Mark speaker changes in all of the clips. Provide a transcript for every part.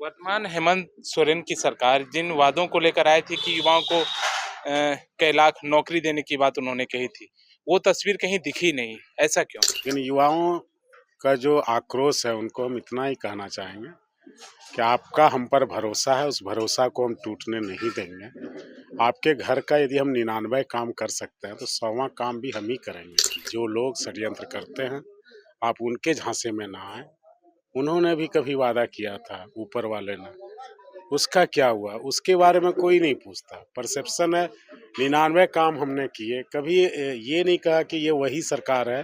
Speaker 1: वर्तमान हेमंत सोरेन की सरकार जिन वादों को लेकर आई थी कि युवाओं को कई लाख नौकरी देने की बात उन्होंने कही थी, वो तस्वीर कहीं दिखी नहीं। ऐसा क्यों?
Speaker 2: इन युवाओं का जो आक्रोश है उनको हम इतना ही कहना चाहेंगे कि आपका हम पर भरोसा है, उस भरोसा को हम टूटने नहीं देंगे। आपके घर का यदि हम 99 काम कर सकते हैं तो 100वां काम भी हम ही करेंगे। जो लोग षड्यंत्र करते हैं आप उनके झांसे में ना आए। उन्होंने भी कभी वादा किया था ऊपर वाले ने, उसका क्या हुआ उसके बारे में कोई नहीं पूछता। परसेप्शन है 99 काम हमने किए, कभी ये नहीं कहा कि ये वही सरकार है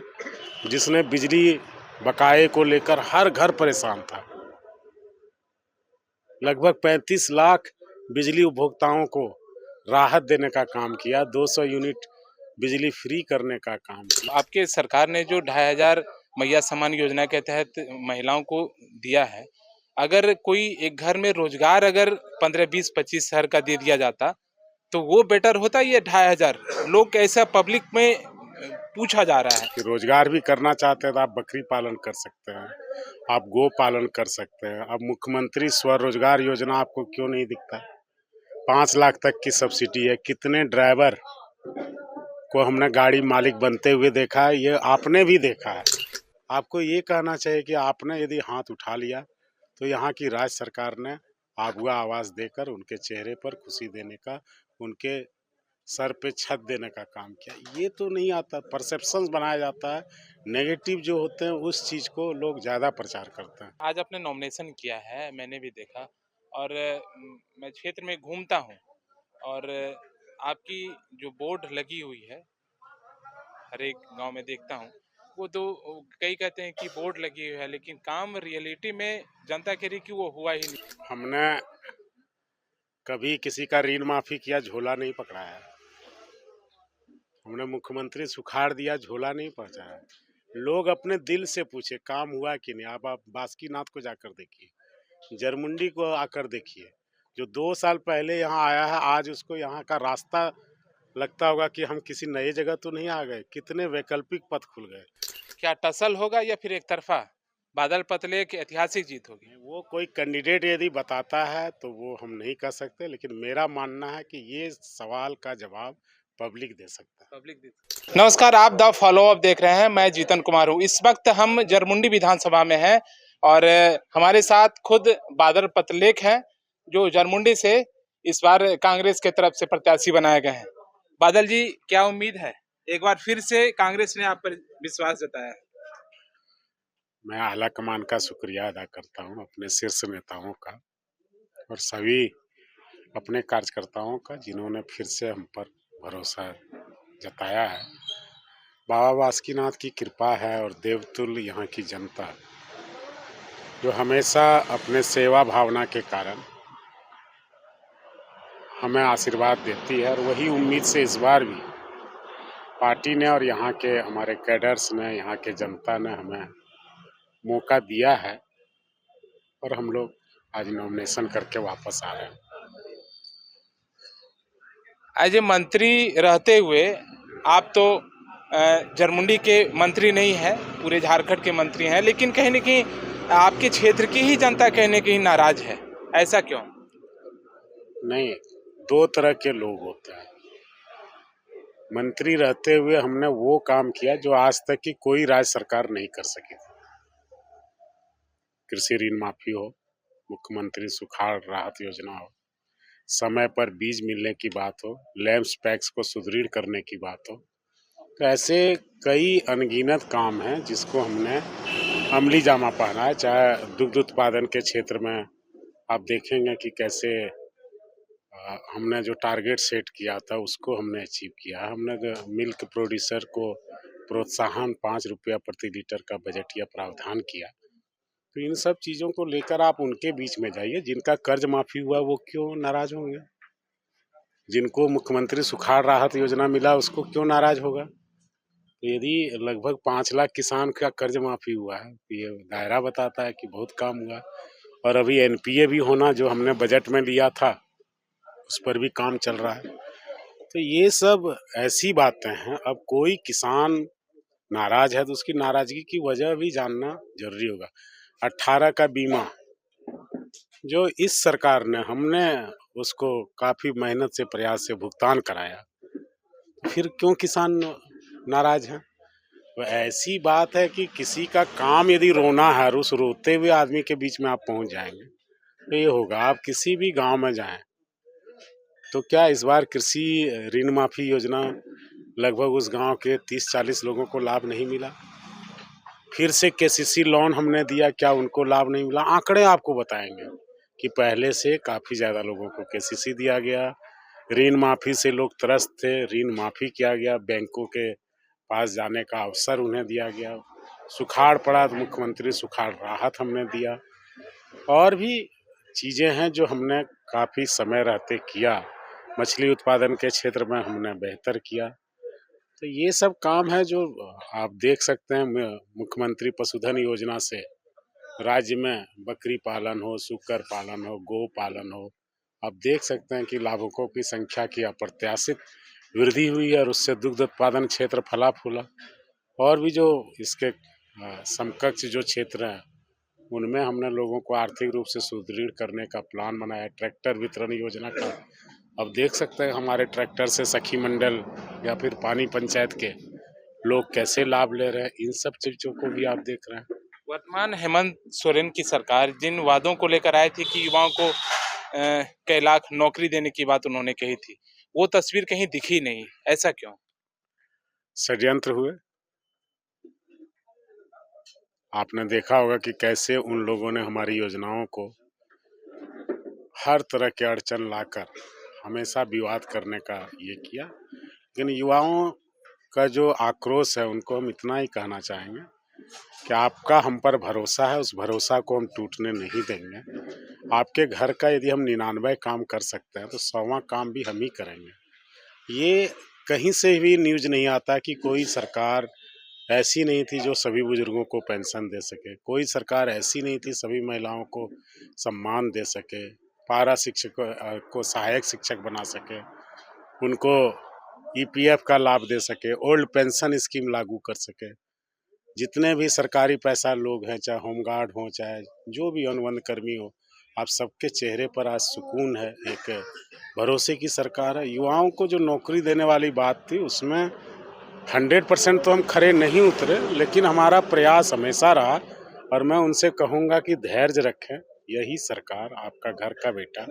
Speaker 2: जिसने बिजली बकाये को लेकर हर घर परेशान था। लगभग 35 लाख बिजली उपभोक्ताओं को राहत देने का काम किया, 200 यूनिट बिजली फ्री करने का काम किया।
Speaker 1: आपके सरकार ने जो 2500 मैया सम्मान योजना के तहत महिलाओं को दिया है, अगर कोई एक घर में रोजगार अगर 15, 20, 25 हज़ार का दे दिया जाता तो वो बेटर होता। ये 2500 लोग ऐसा पब्लिक में पूछा जा रहा है
Speaker 2: कि रोजगार भी करना चाहते हैं तो आप बकरी पालन कर सकते हैं, आप गो पालन कर सकते हैं। अब मुख्यमंत्री स्वरोजगार योजना आपको क्यों नहीं दिखता? 5 लाख तक की सब्सिडी है। कितने ड्राइवर को हमने गाड़ी मालिक बनते हुए देखा है, ये आपने भी देखा है। आपको ये कहना चाहिए कि आपने यदि हाथ उठा लिया तो यहाँ की राज्य सरकार ने आगुआ आवाज देकर उनके चेहरे पर खुशी देने का, उनके सर पे छत देने का काम किया। ये तो नहीं आता, परसेप्शंस बनाया जाता है, नेगेटिव जो होते हैं उस चीज को लोग ज्यादा प्रचार करते हैं।
Speaker 1: आज आपने नॉमिनेशन किया है, मैंने भी देखा और मैं क्षेत्र में घूमता हूँ और आपकी जो बोर्ड लगी हुई है हर एक गांव में देखता हूँ, वो तो कई कहते हैं कि बोर्ड लगी हुई है लेकिन काम रियलिटी में जनता कह रही कि वो हुआ ही नहीं।
Speaker 2: हमने कभी किसी का ऋण माफी किया, झोला नहीं पकड़ाया। हमने मुख्यमंत्री सुखाड़ दिया, झोला नहीं पहुंचाया। लोग अपने दिल से पूछे काम हुआ कि नहीं। अब आप बासुकीनाथ को जाकर देखिए, जरमुंडी को आकर देखिए, जो 2 साल पहले यहाँ आया है आज उसको यहाँ का रास्ता लगता होगा कि हम किसी नए जगह तो नहीं आ गए। कितने वैकल्पिक पथ खुल गए।
Speaker 1: क्या टसल होगा या फिर एक तरफा बादल पतले की ऐतिहासिक जीत होगी?
Speaker 2: वो कोई कैंडिडेट यदि बताता है तो वो हम नहीं कह सकते, लेकिन मेरा मानना है कि ये सवाल का जवाब पब्लिक दे सकता है।
Speaker 1: नमस्कार, आप द फॉलो अप देख रहे हैं। मैं जीतन कुमार हूँ। इस वक्त हम जरमुंडी विधानसभा में हैं और हमारे साथ खुद बादल पतलेख हैं जो जरमुंडी से इस बार कांग्रेस के तरफ से प्रत्याशी बनाए गए हैं। बादल जी, क्या उम्मीद है? एक बार फिर से कांग्रेस ने आप पर विश्वास जताया है।
Speaker 2: मैं आला कमान का शुक्रिया अदा करता हूँ, अपने शीर्ष नेताओं का और सभी अपने कार्यकर्ताओं का, जिन्होंने फिर से हम पर भरोसा जताया है। बाबा बासुकीनाथ की कृपा है और देवतुल्य यहाँ की जनता जो हमेशा अपने सेवा भावना के कारण हमें आशीर्वाद देती है, और वही उम्मीद से इस बार भी पार्टी ने और यहाँ के हमारे कैडर्स ने, यहाँ के जनता ने हमें मौका दिया है और हम लोग आज नॉमिनेशन करके वापस आ रहे हैं।
Speaker 1: एज ए मंत्री रहते हुए आप तो जरमुंडी के मंत्री नहीं है, पूरे झारखंड के मंत्री हैं, लेकिन कहीं ना कहीं आपके क्षेत्र की ही जनता कहीं ना कहीं नाराज है। ऐसा क्यों?
Speaker 2: नहीं, 2 तरह के लोग होते हैं। मंत्री रहते हुए हमने वो काम किया जो आज तक की कोई राज्य सरकार नहीं कर सकी थी। कृषि ऋण माफी हो, मुख्यमंत्री सुखाड़ राहत योजना हो, समय पर बीज मिलने की बात हो, लैंड पैक्स को सुदृढ़ करने की बात हो, तो ऐसे कई अनगिनत काम हैं जिसको हमने अमली जामा पहना है। चाहे दुग्ध उत्पादन के क्षेत्र में आप देखेंगे कि कैसे हमने जो टारगेट सेट किया था उसको हमने अचीव किया। हमने मिल्क प्रोड्यूसर को प्रोत्साहन 5 रुपया प्रति लीटर का बजटीय प्रावधान किया। तो इन सब चीज़ों को लेकर आप उनके बीच में जाइए। जिनका कर्ज माफी हुआ वो क्यों नाराज होंगे? जिनको मुख्यमंत्री सुखाड़ राहत योजना मिला उसको क्यों नाराज होगा? तो यदि लगभग 5 लाख किसान का कर्ज माफी हुआ है तो ये दायरा बताता है कि बहुत काम हुआ। और अभी एनपीए भी होना जो हमने बजट में लिया था उस पर भी काम चल रहा है। तो ये सब ऐसी बातें हैं। अब कोई किसान नाराज है तो उसकी नाराजगी की वजह भी जानना जरूरी होगा। 18 का बीमा जो इस सरकार ने हमने उसको काफ़ी मेहनत से प्रयास से भुगतान कराया, फिर क्यों किसान नाराज़ हैं? तो ऐसी बात है कि किसी का काम यदि रोना है और उस रोते हुए आदमी के बीच में आप पहुँच जाएँगे, तो ये होगा। आप किसी भी गाँव में जाएँ, तो क्या इस बार कृषि ऋण माफ़ी योजना लगभग उस गाँव के 30-40 लोगों को लाभ नहीं मिला? फिर से केसीसी लोन हमने दिया, क्या उनको लाभ नहीं मिला? आंकड़े आपको बताएँगे कि पहले से काफ़ी ज़्यादा लोगों को केसीसी दिया गया, ऋण माफ़ी से लोग त्रस्त थे, ऋण माफ़ी किया गया, बैंकों के पास जाने का अवसर उन्हें दिया गया। सुखाड़ पड़ा तो मुख्यमंत्री सुखाड़ राहत हमने दिया, और भी चीज़ें हैं जो हमने काफ़ी समय रहते किया। मछली उत्पादन के क्षेत्र में हमने बेहतर किया। तो ये सब काम है जो आप देख सकते हैं। मुख्यमंत्री पशुधन योजना से राज्य में बकरी पालन हो, सूकर पालन हो, गौ पालन हो, आप देख सकते हैं कि लाभुकों की संख्या की अप्रत्याशित वृद्धि हुई है और उससे दुग्ध उत्पादन क्षेत्र फला फूला। और भी जो इसके समकक्ष जो क्षेत्र हैं, उनमें हमने लोगों को आर्थिक रूप से सुदृढ़ करने का प्लान बनाया। ट्रैक्टर वितरण योजना का अब देख सकते हैं हमारे ट्रैक्टर से सखी मंडल या फिर पानी पंचायत के लोग कैसे लाभ ले रहे हैं। इन सब चीज़ों को भी आप देख रहे हैं।
Speaker 1: वर्तमान हेमंत सोरेन की सरकार जिन वादों को लेकर आई थी कि युवाओं को कई लाख नौकरी देने की बात उन्होंने कही थी, वो तस्वीर कहीं दिखी नहीं, ऐसा क्यों?
Speaker 2: षड्यंत्र हुए। आपने देखा होगा कि कैसे उन लोगों ने हमारी योजनाओं को हर तरह के अड़चन लाकर हमेशा विवाद करने का ये किया। लेकिन युवाओं का जो आक्रोश है, उनको हम इतना ही कहना चाहेंगे कि आपका हम पर भरोसा है, उस भरोसा को हम टूटने नहीं देंगे। आपके घर का यदि हम 99 काम कर सकते हैं, तो 100वां काम भी हम ही करेंगे। ये कहीं से भी न्यूज़ नहीं आता कि कोई सरकार ऐसी नहीं थी जो सभी बुजुर्गों को पेंशन दे सके, कोई सरकार ऐसी नहीं थी सभी महिलाओं को सम्मान दे सके, पारा शिक्षक को सहायक शिक्षक बना सके, उनको ईपीएफ का लाभ दे सके, ओल्ड पेंशन स्कीम लागू कर सके। जितने भी सरकारी पैसा लोग हैं, चाहे होमगार्ड हो, चाहे जो भी अनुबंध कर्मी हो, आप सबके चेहरे पर आज सुकून है। एक भरोसे की सरकार है। युवाओं को जो नौकरी देने वाली बात थी, उसमें 100% तो हम खरे नहीं उतरे, लेकिन हमारा प्रयास हमेशा रहा। और मैं उनसे कहूँगा कि धैर्य रखें। यही सरकार, आपका घर का बेटा,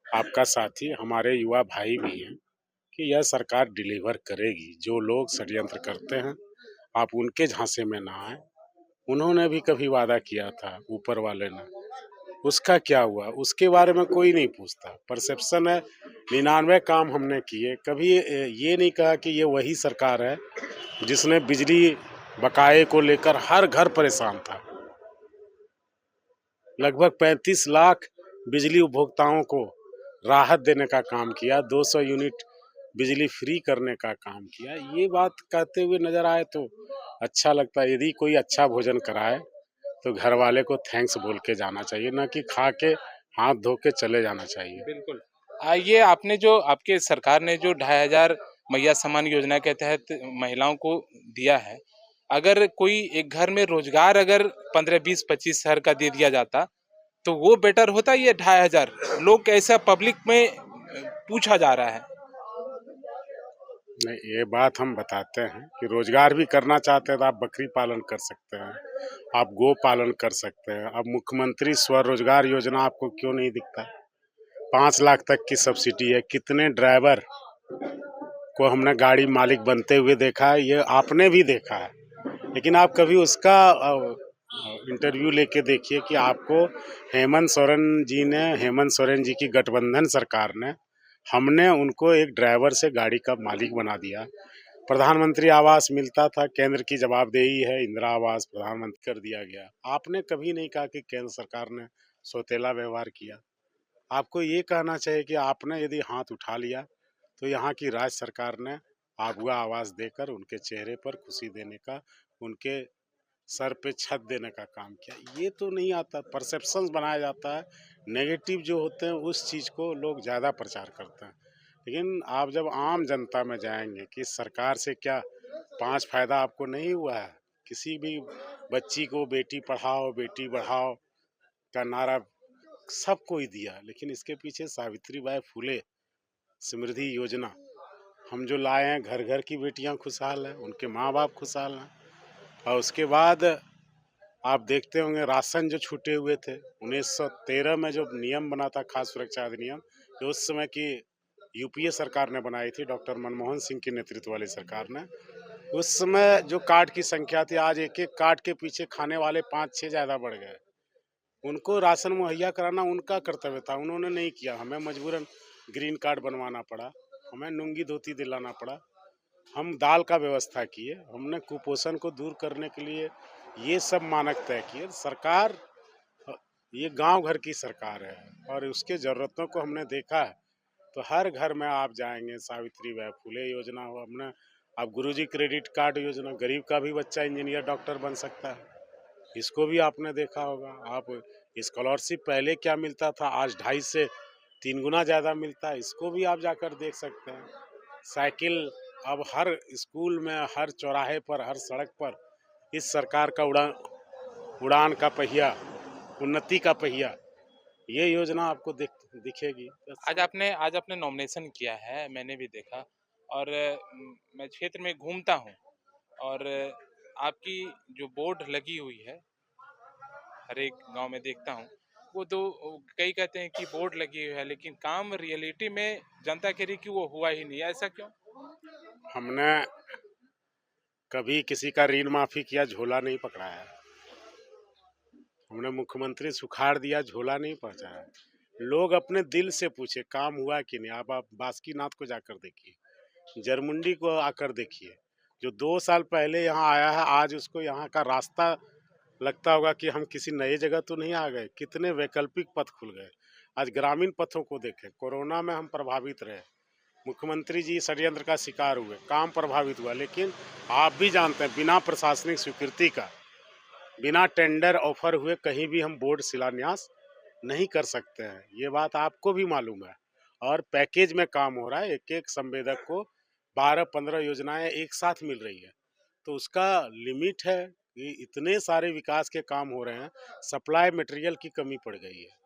Speaker 2: आपका साथी, हमारे युवा भाई भी हैं कि यह सरकार डिलीवर करेगी। जो लोग षड्यंत्र करते हैं, आप उनके झांसे में ना आए। उन्होंने भी कभी वादा किया था ऊपर वाले ने, उसका क्या हुआ उसके बारे में कोई नहीं पूछता। परसेप्शन है। 99 काम हमने किए। कभी ये नहीं कहा कि ये वही सरकार है जिसने बिजली बकाये को लेकर हर घर परेशान था। लगभग 35 लाख बिजली उपभोक्ताओं को राहत देने का काम किया, 200 यूनिट बिजली फ्री करने का काम किया। ये बात कहते हुए नजर आए तो अच्छा लगता है। यदि कोई अच्छा भोजन कराए तो घर वाले को थैंक्स बोल के जाना चाहिए, ना कि खा के हाथ धो के चले जाना चाहिए।
Speaker 1: बिल्कुल। ये आपने जो आपके सरकार ने जो 2500 मैया सम्मान योजना के तहत महिलाओं को दिया है, अगर कोई एक घर में रोजगार अगर 15, 20, 25 हज़ार का दे दिया जाता, तो वो बेटर होता। ये 2500 लोग कैसा पब्लिक में पूछा जा रहा है।
Speaker 2: नहीं, ये बात हम बताते हैं कि रोजगार भी करना चाहते हैं तो आप बकरी पालन कर सकते हैं, आप गो पालन कर सकते हैं। अब मुख्यमंत्री स्वरोजगार योजना आपको क्यों नहीं दिखता? 5 लाख तक की सब्सिडी है। कितने ड्राइवर को हमने गाड़ी मालिक बनते हुए देखा है, ये आपने भी देखा है। लेकिन आप कभी उसका इंटरव्यू लेके देखिए कि आपको हेमंत सोरेन जी की गठबंधन सरकार ने, हमने उनको एक ड्राइवर से गाड़ी का मालिक बना दिया। प्रधानमंत्री आवास मिलता था, केंद्र की जवाबदेही है, इंदिरा आवास प्रधानमंत्री कर दिया गया। आपने कभी नहीं कहा कि केंद्र सरकार ने सौतेला व्यवहार किया। आपको ये कहना चाहिए कि आपने यदि हाथ उठा लिया तो यहाँ की राज्य सरकार ने आगुआ आवास देकर उनके चेहरे पर खुशी देने का, उनके सर पे छत देने का काम किया। ये तो नहीं आता। परसेप्शंस बनाया जाता है, नेगेटिव जो होते हैं उस चीज़ को लोग ज़्यादा प्रचार करते हैं। लेकिन आप जब आम जनता में जाएंगे कि सरकार से क्या 5 फायदा आपको नहीं हुआ है? किसी भी बच्ची को बेटी पढ़ाओ बेटी बढ़ाओ का नारा सबको ही दिया, लेकिन इसके पीछे सावित्रीबाई फुले समृद्धि योजना हम जो लाए हैं, घर घर की बेटियां खुशहाल हैं, उनके माँ बाप खुशहाल हैं। और उसके बाद आप देखते होंगे राशन जो छूटे हुए थे 1913 में जो नियम बना था, खाद्य सुरक्षा अधिनियम, जो उस समय की यूपीए सरकार ने बनाई थी, डॉक्टर मनमोहन सिंह के नेतृत्व वाली सरकार ने। उस समय जो कार्ड की संख्या थी, आज एक एक कार्ड के पीछे खाने वाले 5-6 ज्यादा बढ़ गए। उनको राशन मुहैया कराना उनका कर्तव्य था, उन्होंने नहीं किया। हमें मजबूरन ग्रीन कार्ड बनवाना पड़ा, हमें लुंगी धोती दिलाना पड़ा। हम दाल का व्यवस्था किए, हमने कुपोषण को दूर करने के लिए ये सब मानक तय किए। सरकार ये गांव घर की सरकार है और उसके ज़रूरतों को हमने देखा है। तो हर घर में आप जाएंगे, सावित्रीबाई फुले योजना हो, हमने अब गुरुजी क्रेडिट कार्ड योजना, गरीब का भी बच्चा इंजीनियर डॉक्टर बन सकता है, इसको भी आपने देखा होगा। आप स्कॉलरशिप पहले क्या मिलता था, आज 2.5 से 3 गुना ज़्यादा मिलता है, इसको भी आप जाकर देख सकते हैं। साइकिल अब हर स्कूल में, हर चौराहे पर, हर सड़क पर इस सरकार का उड़ान का पहिया, उन्नति का पहिया, ये योजना आपको दिखेगी।
Speaker 1: आज आपने नॉमिनेशन किया है, मैंने भी देखा। और मैं क्षेत्र में घूमता हूँ और आपकी जो बोर्ड लगी हुई है हर एक गांव में देखता हूँ, वो तो कई कहते हैं कि बोर्ड लगी हुई है, लेकिन काम रियलिटी में जनता कह रही कि वो हुआ ही नहीं। ऐसा क्यों?
Speaker 2: हमने कभी किसी का ऋण माफी किया, झोला नहीं पकड़ाया। हमने मुख्यमंत्री सुखाड़ दिया, झोला नहीं पहुंचाया। लोग अपने दिल से पूछे काम हुआ कि नहीं। आप बासुकीनाथ को जाकर देखिए, जरमुंडी को आकर देखिए, जो 2 साल पहले यहाँ आया है, आज उसको यहाँ का रास्ता लगता होगा कि हम किसी नए जगह तो नहीं आ गए। कितने वैकल्पिक पथ खुल गए। आज ग्रामीण पथों को देखें, कोरोना में हम प्रभावित रहे, मुख्यमंत्री जी षड्यंत्र का शिकार हुए, काम प्रभावित हुआ, लेकिन आप भी जानते हैं बिना प्रशासनिक स्वीकृति का, बिना टेंडर ऑफर हुए कहीं भी हम बोर्ड शिलान्यास नहीं कर सकते हैं। ये बात आपको भी मालूम है। और पैकेज में काम हो रहा है, एक एक संवेदक को 12-15 योजनाएं एक साथ मिल रही है, तो उसका लिमिट है। ये इतने सारे विकास के काम हो रहे हैं, सप्लाई मटेरियल की कमी पड़ गई है,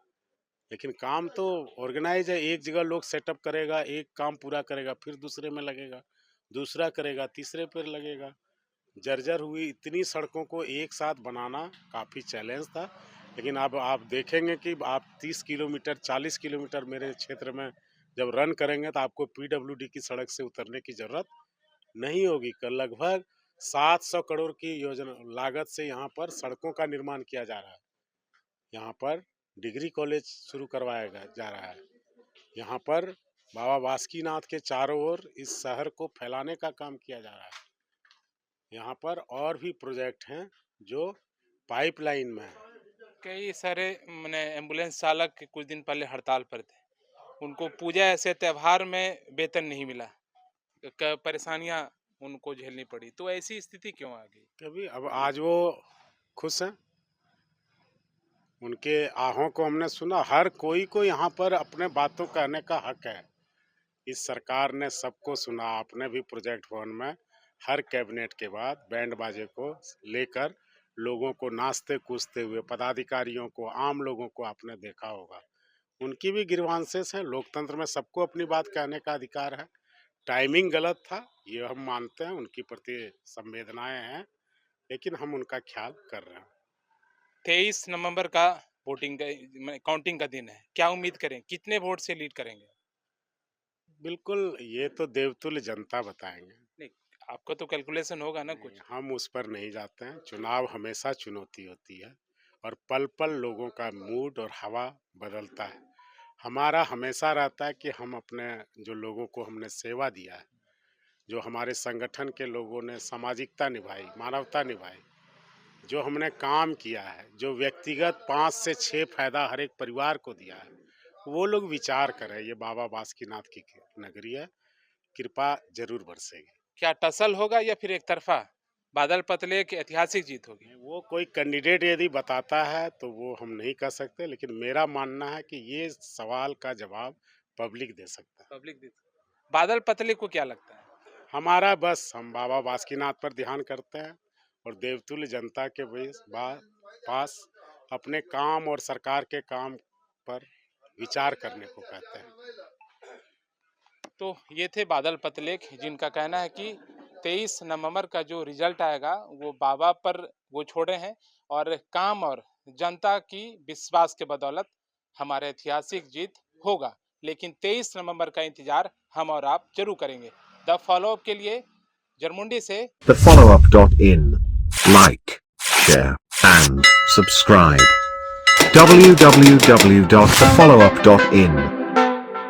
Speaker 2: लेकिन काम तो ऑर्गेनाइज है। एक जगह लोग सेटअप करेगा, एक काम पूरा करेगा, फिर दूसरे में लगेगा, दूसरा करेगा, तीसरे पर लगेगा। जर्जर हुई इतनी सड़कों को एक साथ बनाना काफ़ी चैलेंज था। लेकिन अब आप देखेंगे कि आप 30 किलोमीटर 40 किलोमीटर मेरे क्षेत्र में जब रन करेंगे तो आपको पीडब्ल्यूडी की सड़क से उतरने की ज़रूरत नहीं होगी। कल लगभग 700 करोड़ की योजना लागत से यहाँ पर सड़कों का निर्माण किया जा रहा है। यहाँ पर डिग्री कॉलेज शुरू करवाया जा रहा है। यहाँ पर बाबा बासुकीनाथ के चारों ओर इस शहर को फैलाने का काम किया जा रहा है। यहाँ पर और भी प्रोजेक्ट हैं जो पाइपलाइन में है।
Speaker 1: कई सारे मैंने एम्बुलेंस चालक कुछ दिन पहले हड़ताल पर थे, उनको पूजा ऐसे त्योहार में वेतन नहीं मिला, परेशानियां उनको झेलनी पड़ी। तो ऐसी स्थिति क्यों आ गई?
Speaker 2: कभी अब आज वो खुश हैं, उनके आहों को हमने सुना। हर कोई को यहाँ पर अपने बातों कहने का हक है। इस सरकार ने सबको सुना। आपने भी प्रोजेक्ट भवन में हर कैबिनेट के बाद बैंड बाजे को लेकर लोगों को नाचते कूदते हुए, पदाधिकारियों को, आम लोगों को आपने देखा होगा। उनकी भी ग्रीवांसेस है। लोकतंत्र में सबको अपनी बात कहने का अधिकार है। टाइमिंग गलत था, ये हम मानते हैं, उनकी प्रति संवेदनाएं हैं, लेकिन हम उनका ख्याल कर रहे हैं।
Speaker 1: 23 नवंबर का वोटिंग का काउंटिंग का दिन है, क्या उम्मीद करें, कितने वोट से लीड करेंगे?
Speaker 2: बिल्कुल, ये तो देवतुल्य जनता बताएंगे।
Speaker 1: नहीं, आपका तो कैलकुलेशन होगा ना कुछ।
Speaker 2: हम उस पर नहीं जाते हैं। चुनाव हमेशा चुनौती होती है और पल पल लोगों का मूड और हवा बदलता है। हमारा हमेशा रहता है कि हम अपने जो लोगों को हमने सेवा दिया है, जो हमारे संगठन के लोगों ने सामाजिकता निभाई, मानवता निभाई, जो हमने काम किया है, जो व्यक्तिगत 5 से 6 फायदा हर एक परिवार को दिया है, वो लोग विचार करें। ये बाबा बासुकीनाथ की नगरी है, कृपा जरूर बरसेगी।
Speaker 1: क्या टसल होगा या फिर एक तरफा बादल पतले की ऐतिहासिक जीत होगी?
Speaker 2: वो कोई कैंडिडेट यदि बताता है तो वो हम नहीं कह सकते, लेकिन मेरा मानना है कि ये सवाल का जवाब पब्लिक दे सकता है।
Speaker 1: पब्लिक जीत। बादल पतले को क्या लगता है?
Speaker 2: हमारा बस हम बाबा बासुकीनाथ पर ध्यान करते हैं और देवतुल्य जनता के पास अपने काम और सरकार के काम पर विचार करने को कहते हैं।
Speaker 1: तो ये थे बादल पतलेख, जिनका कहना है कि 23 नवंबर का जो रिजल्ट आएगा वो बाबा पर वो छोड़े हैं और काम और जनता की विश्वास के बदौलत हमारा ऐतिहासिक जीत होगा। लेकिन 23 नवंबर का इंतजार हम और आप जरूर करेंगे। द फॉलो अप के लिए जरमुंडी से
Speaker 3: thefollowup.in. Like, share, and subscribe. www.thefollowup.in